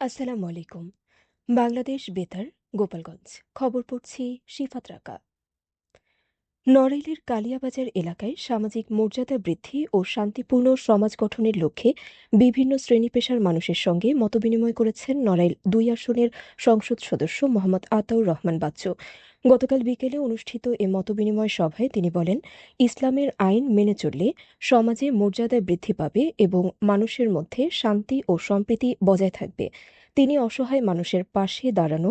আসসালামু আলাইকুম। বাংলাদেশ বেতার, গোপালগঞ্জ। খবর পড়ছি শিফাত রাকা। নড়াইলের কালিয়াবাজার এলাকায় সামাজিক মর্যাদা বৃদ্ধি ও শান্তিপূর্ণ সমাজ গঠনের লক্ষ্যে বিভিন্ন শ্রেণী পেশার মানুষের সঙ্গে মতবিনিময় করেছেন নড়াইল ২ আসনের সংসদ সদস্য মোহাম্মদ আতাউর রহমান বাচ্চু। গতকাল বিকেলে অনুষ্ঠিত এ মতবিনিময় সভায় তিনি বলেন, ইসলামের আইন মেনে চললে সমাজে মর্যাদা বৃদ্ধি পাবে এবং মানুষের মধ্যে শান্তি ও সম্প্রীতি বজায় থাকবে। তিনি অসহায় মানুষের পাশে দাঁড়ানো,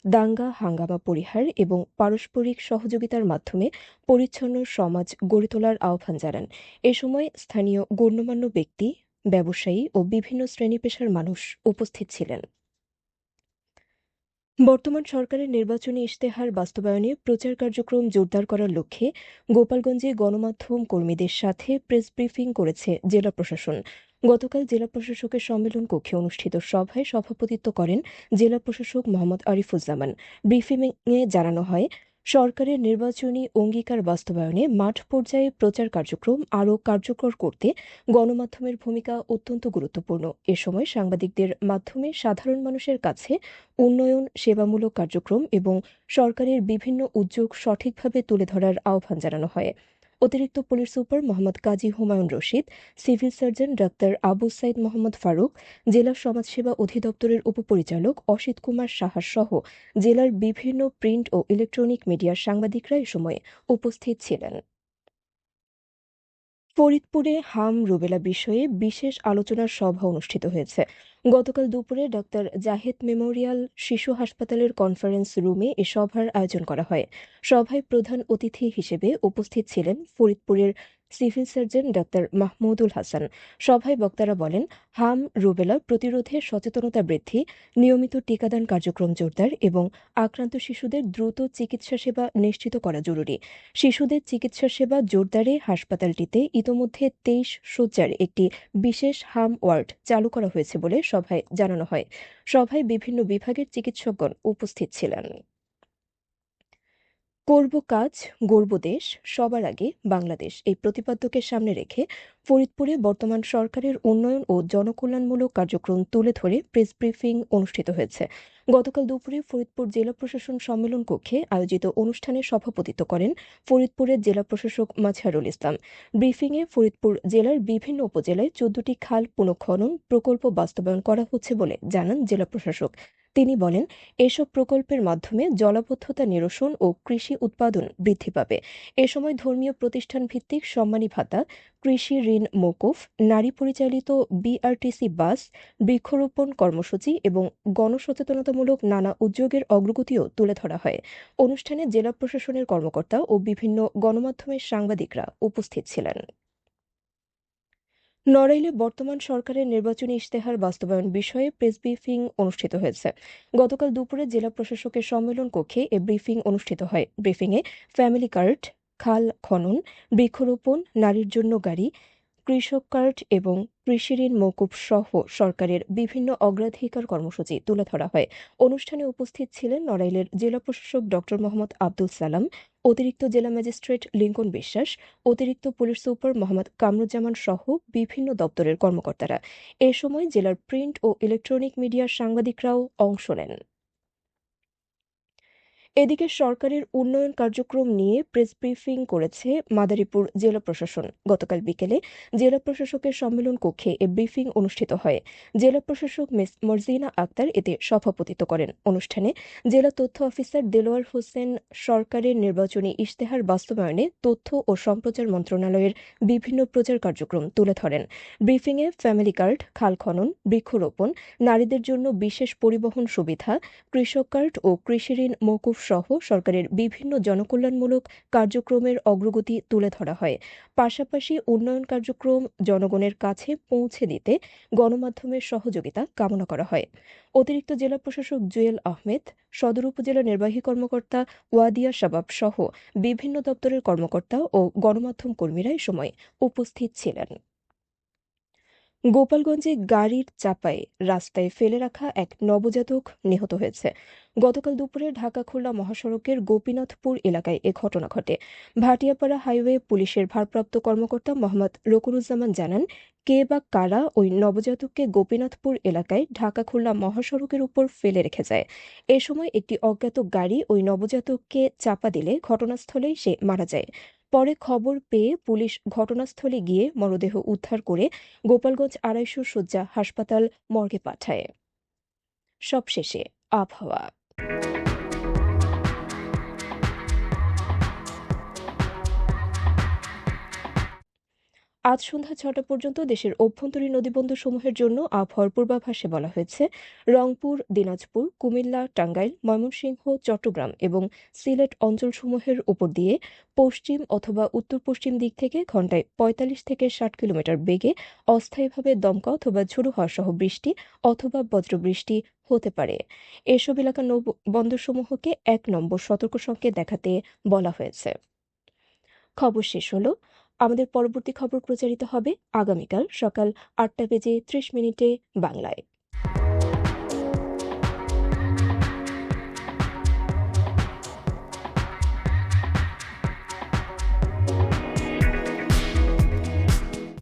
দাঙ্গা হাঙ্গামা পরিহার এবং পারস্পরিক সহযোগিতার মাধ্যমে পরিচ্ছন্ন সমাজ গড়ে তোলার আহ্বান জানান। এ সময় স্থানীয় গণ্যমান্য ব্যক্তি, ব্যবসায়ী ও বিভিন্ন শ্রেণী পেশার মানুষ উপস্থিত ছিলেন। বর্তমান সরকারের নির্বাচনী ইশতেহার বাস্তবায়নে প্রচার কার্যক্রম জোরদার করার লক্ষ্যে গোপালগঞ্জে গণমাধ্যম কর্মীদের সাথে প্রেস ব্রিফিং করেছে জেলা প্রশাসন। গতকাল জেলা প্রশাসকের সম্মেলন কক্ষে অনুষ্ঠিত সভায় সভাপতিত্ব করেন জেলা প্রশাসক মোহাম্মদ আরিফুজ্জামান। ব্রিফিংয়ে জানানো হয়, সরকারের নির্বাচনী অঙ্গীকার বাস্তবায়নে মাঠ পর্যায়ে প্রচার কার্যক্রম আরও কার্যকর করতে গণমাধ্যমের ভূমিকা অত্যন্ত গুরুত্বপূর্ণ। এ সময় সাংবাদিকদের মাধ্যমে সাধারণ মানুষের কাছে উন্নয়ন, সেবামূলক কার্যক্রম এবং সরকারের বিভিন্ন উদ্যোগ সঠিকভাবে তুলে ধরার আহ্বান জানানো হয়। অতিরিক্ত police super Mohammad Kazi Humayun Rashid, civil surgeon doctor Abu Saeed Mohammad Faruk, জেলা সমাজসেবা অধিদপ্তরের উপপরিচালক অসিত কুমার সাহা সহ জেলার বিভিন্ন প্রিন্ট ও ইলেকট্রনিক মিডিয়ার সাংবাদিকরা এ সময় উপস্থিত ছিলেন। ফরিদপুরে হাম রুবেলা বিষয়ে বিশেষ আলোচনার সভা অনুষ্ঠিত হয়েছে। গতকাল দুপুরে ডাক্তার জাহেদ মেমোরিয়াল শিশু হাসপাতালের কনফারেন্স রুমে এ সভার আয়োজন করা হয়। সভায় প্রধান অতিথি হিসেবে উপস্থিত ছিলেন ফরিদপুরের civil surgeon doctor Mahmudul Hasan. সভায় বক্তারা বলেন, হাম রুবেলা প্রতিরোধে সচেতনতা বৃদ্ধি, নিয়মিত টিকাদান কার্যক্রম জোরদার এবং আক্রান্ত শিশুদের দ্রুত চিকিৎসা সেবা নিশ্চিত করা জরুরি। শিশুদের চিকিৎসা সেবা জোরদারে হাসপাতালটিতে ইতোমধ্যে ২৩ শয্যার একটি বিশেষ হাম ওয়ার্ড চালু করা হয়েছে বলে সভায় জানানো হয়। সভায় বিভিন্ন বিভাগের চিকিৎসকগণ উপস্থিত ছিলেন। করব কাজ, গড়ব দেশ, সবার আগে বাংলাদেশ এই প্রতিপাদ্যকে সামনে রেখে ফরিদপুরে বর্তমান সরকারের উন্নয়ন ও জনকল্যাণমূলক কার্যক্রম তুলে ধরে প্রেস ব্রিফিং অনুষ্ঠিত হয়েছে। গতকাল দুপুরে ফরিদপুর জেলা প্রশাসন সম্মেলন কক্ষে আয়োজিত অনুষ্ঠানে সভাপতিত্ব করেন ফরিদপুরের জেলা প্রশাসক মাজহারুল ইসলাম। ব্রিফিংয়ে ফরিদপুর জেলার বিভিন্ন উপজেলায় ১৪টি খাল পুনঃখনন প্রকল্প বাস্তবায়ন করা হচ্ছে বলে জানান জেলা প্রশাসক। তিনি বলেন, এসব প্রকল্পের মাধ্যমে জলাবদ্ধতা নিরসন ও কৃষি উৎপাদন বৃদ্ধি পাবে। এ সময় ধর্মীয় প্রতিষ্ঠান ভিত্তিক সম্মানী ভাতা, কৃষি ঋণ মওকুফ, নারী পরিচালিত বিআরটিসি বাস, বৃক্ষরোপণ কর্মসূচি এবং গণসচেতনতামূলক নানা উদ্যোগের অগ্রগতিও তুলে ধরা হয়। অনুষ্ঠানে জেলা প্রশাসনের কর্মকর্তা ও বিভিন্ন গণমাধ্যমের সাংবাদিকরা উপস্থিত ছিলেন। নড়াইলে বর্তমান সরকারের নির্বাচনী ইশতেহার বাস্তবায়ন বিষয়ে প্রেস ব্রিফিং অনুষ্ঠিত হয়েছে। গতকাল দুপুরে জেলা প্রশাসকের সম্মেলন কক্ষে এ ব্রিফিং অনুষ্ঠিত হয়। ব্রিফিংয়ে ফ্যামিলি কার্ড, খাল খনন, বৃক্ষরোপণ, নারীর জন্য গাড়ি, কৃষক কার্ড এবং কৃষি ঋণ মওকুফ সহ সরকারের বিভিন্ন অগ্রাধিকার কর্মসূচি তুলে ধরা হয়। অনুষ্ঠানে উপস্থিত ছিলেন নড়াইলের জেলা প্রশাসক ড মোহাম্মদ আব্দুল সালাম, অতিরিক্ত জেলা ম্যাজিস্ট্রেট লিঙ্কন বিশ্বাস, অতিরিক্ত পুলিশ সুপার মোহাম্মদ কামরুজ্জামান সহ বিভিন্ন দপ্তরের কর্মকর্তারা। এ সময় জেলার প্রিন্ট ও ইলেকট্রনিক মিডিয়ার সাংবাদিকরাও অংশ নেন। এদিকে সরকারের উন্নয়ন কার্যক্রম নিয়ে প্রেস ব্রিফিং করেছে মাদারীপুর জেলা প্রশাসন। গতকাল বিকেলে জেলা প্রশাসকের সম্মেলন কক্ষে এ ব্রিফিং অনুষ্ঠিত হয়। জেলা প্রশাসক মিস মর্জিনা আক্তার এতে সভাপতিত্ব করেন। অনুষ্ঠানে জেলা তথ্য অফিসার দেলোয়ার হোসেন সরকারের নির্বাচনী ইশতেহার বাস্তবায়নে তথ্য ও সম্প্রচার মন্ত্রণালয়ের বিভিন্ন প্রচার কার্যক্রম তুলে ধরেন। ব্রিফিংয়ে ফ্যামিলি কার্ড, খাল খনন, বৃক্ষরোপণ, নারীদের জন্য বিশেষ পরিবহন সুবিধা, কৃষক কার্ড ও কৃষি ঋণ মওকুফ সহ সরকারের বিভিন্ন জনকল্যাণমূলক কার্যক্রমের অগ্রগতি তুলে ধরা হয়। পাশাপাশি উন্নয়ন কার্যক্রম জনগণের কাছে পৌঁছে দিতে গণমাধ্যমের সহযোগিতা কামনা করা হয়। অতিরিক্ত জেলা প্রশাসক জুয়েল আহমেদ, সদর উপজেলা নির্বাহী কর্মকর্তা ওয়াদিয়া শাবাব সহ বিভিন্ন দপ্তরের কর্মকর্তা ও গণমাধ্যম কর্মীরা এ সময় উপস্থিত ছিলেন। গোপালগঞ্জে গাড়ির চাপায় রাস্তায় ফেলে রাখা এক নবজাতক নিহত হয়েছে। গতকাল দুপুরে ঢাকা খুলনা মহাসড়কের গোপীনাথপুর এলাকায় এ ঘটনা ঘটে। ভাটিয়াপাড়া হাইওয়ে পুলিশের ভারপ্রাপ্ত কর্মকর্তা মোহাম্মদ রকুরুজ্জামান জানান, কে বা কারা ওই নবজাতককে গোপীনাথপুর এলাকায় ঢাকা খুলনা মহাসড়কের উপর ফেলে রেখে যায়। এ সময় একটি অজ্ঞাত গাড়ি ওই নবজাতককে চাপা দিলে ঘটনাস্থলেই সে মারা যায়। পরে খবর পেয়ে পুলিশ ঘটনাস্থলে গিয়ে মরদেহ উদ্ধার করে গোপালগঞ্জ ২৫০ শয্যা হাসপাতাল মর্গে পাঠায়। সবশেষে আবহাওয়া। আজ সন্ধ্যা ৬টা পর্যন্ত দেশের অভ্যন্তরীণ নদীবন্দরসমূহের জন্য আবহাওয়ার পূর্বাভাসে বলা হয়েছে, রংপুর, দিনাজপুর, কুমিল্লা, টাঙ্গাইল, ময়মনসিংহ, চট্টগ্রাম এবং সিলেট অঞ্চলসমূহের উপর দিয়ে পশ্চিম অথবা উত্তর পশ্চিম দিক থেকে ঘন্টায় ৪৫ থেকে ৬০ কিলোমিটার বেগে অস্থায়ীভাবে দমকা অথবা ঝোড়ো হাওয়া সহ বৃষ্টি অথবা বজ্রবৃষ্টি হতে পারে। এসব এলাকার বন্দরসমূহকে ১ নম্বর সতর্ক সংকেত দেখাতে বলা হয়েছে। খবর শেষ হলো। আমাদের পরবর্তী খবর প্রচারিত হবে আগামীকাল সকাল ৮টা বেজে ৩০ মিনিটে বাংলায়।